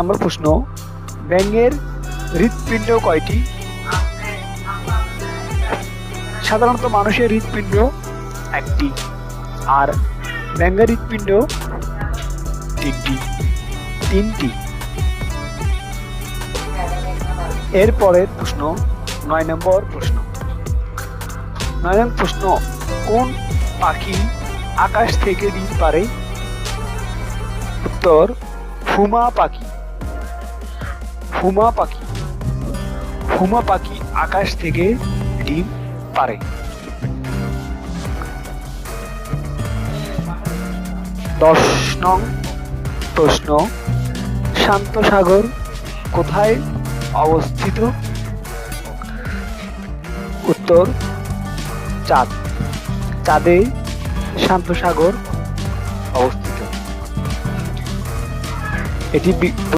নম্বর প্রশ্ন, ব্যাঙের হৃৎপিণ্ড কয়টি? সাধারণত মানুষের হৃৎপিণ্ড একটি, আর ব্যাঙের হৃৎপিণ্ড তিনটি। এরপরের প্রশ্ন 9 নম্বর প্রশ্ন। 9 নম্বর প্রশ্ন, কোন পাখি আকাশ থেকে ডিম পাড়ে? উত্তর, হুমা পাখি। হুমা পাখি আকাশ থেকে ডিম পাড়ে। 10 নং প্রশ্ন, শান্ত সাগর কোথায় অবস্থিত? উত্তর, চাঁদে শান্ত সাগর অবস্থিত। এটি